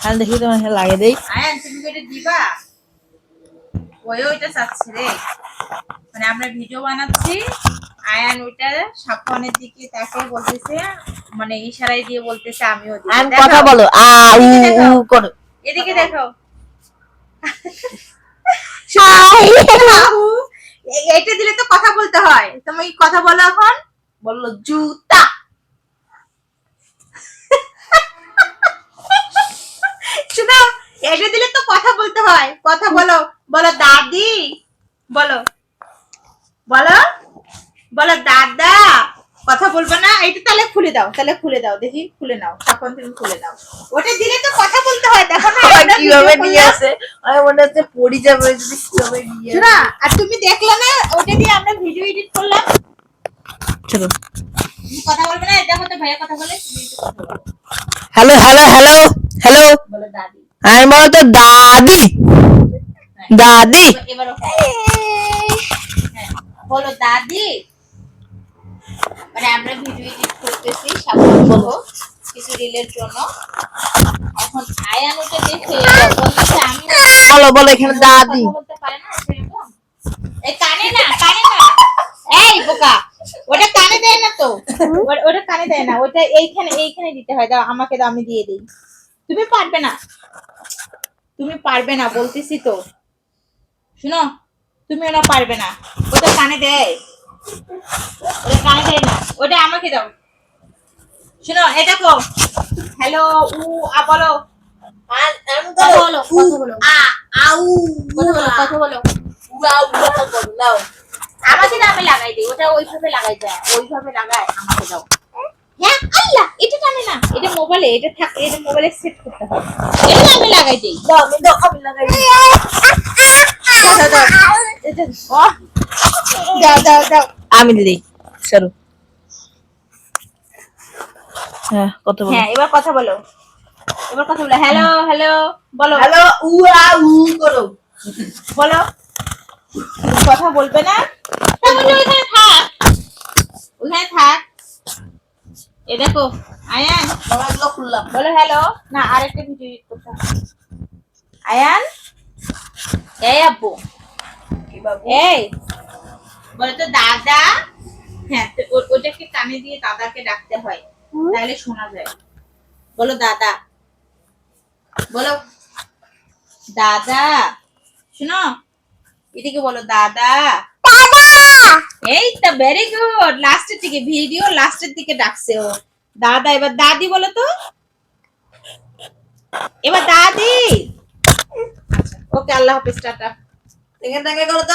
তাহলে দেখি তোমার লাগে দেই। আয়ান তুমি এটা দিবা, ওইটা চাচ্ছে রে, মানে আমরা ভিডিও বানাচ্ছি, আয়ান ওইটা সাফনের দিকে তাকে বলতেছে, মানে ইশারায় দিয়ে বলতেছে আমিও দিই। আমি কথা বলো, আ উ করো। এদিকে দেখো, এটা দিলে তো কথা বলতে হয়, তুমি কথা বলো এখন। বললো জুতা। শোনো, এটা দিলে তো কথা বলতে হয়, কথা বলো, বলো দাদি, বলো বলো বলো দাদা, কথা বলবো না। এইটা তাহলে খুলে দাও, তাহলে খুলে দাও, দেখি খুলে নাও, তখন তুমি খুলে দাও। ওটা দিলে তো কথা বলতে হয়, দেখো না কিভাবে নিয়ে আসে, আমি মনে হচ্ছে পড়ি যাবে যদি কিভাবে নিয়ে শোনা। আর তুমি দেখলে না ওটা দিয়ে আমরা ভিডিও এডিট করলাম। চলো কথা বলবে না, দেখো তো ভাইয়া কথা বলে, তুমি একটু কথা বলো। হ্যালো হ্যালো হ্যালো হ্যালো, বলো দাদি। আমি বলো তো দাদি, দাদি। এবার বলো দাদি। মানে আমরা ভিডিও এডিট করতেছি সাধারণত কিছু রিলের জন্য। এখন আয়ান ওটা দেখে বলতেছে আমি বলো বলো এখানে দাদি। কথা বলতে পারে না সেরকম। এই কানে না, কানে না, এই বোকা, ওটা কানে দেয় না তো, ওটা কানে দেয় না, ওটা এইখানে এইখানে দিতে হয়। দাও আমাকে, দাও আমি দিয়ে দিই। তুমি পারবে না, তুমি পারবে না বলতেছি তো, শুনো, তুমি ওটা পারবে না, ওটা কানে দেয়, ওটা কানে দেয় না, ওটা আমাকে দাও। শুনো, এই দেখো, হ্যালো উ আ বলো, কথা বলো, কথা বলো, আ আউ, কথা বলো, কথা বলো, নাও আমাকে দাও, আমি লাগাই দিই। ওটা ওইভাবে লাগাই যায়, ওইভাবে লাগায়, আমাকে দাও। হ্যাঁ আল্লাহ, এটা টানে না, এটা মোবাইলে, এটা থাকে, এটা মোবাইলে সেট করতে হবে। এটা আমি লাগাই দিই। দাও আমি দাও আমি লাগাই দিই। দাও দাও দাও দাও দাও, আমি দিই সরো। হ্যাঁ কথা বলো। হ্যাঁ এবার কথা বলো, এবার কথা বলো, হ্যালো হ্যালো বলো, হ্যালো উ আ উ করো। বলো। কথা বলবে না, তাহলে ওইখানে থাক, ওইখানে থাক। এ দেখো আয়ান, বাবাগুলো খুললাম। বলো হ্যালো। না, আরেকটা ভিডিও এডিট করতে হবে। আয়ান, এই আব্বু, কি বাবু? এই বলো তো দাদা। হ্যাঁ, তো ওটাকে কানে দিয়ে দাদাকে ডাকতে হয়, তাহলে শোনা যায়। বলো দাদা, বলো দাদা। শোনো, এদিকে বলো দাদা। এই তো ভেরি গুড, লাস্টের দিকে, ভিডিও লাস্টের দিকে ডাকছে ও দাদা। এবার দাদি বলো তো, এবার দাদি। আচ্ছা ওকে, আল্লাহ হাফেজ, টাটা। এখান থেকে করো তো।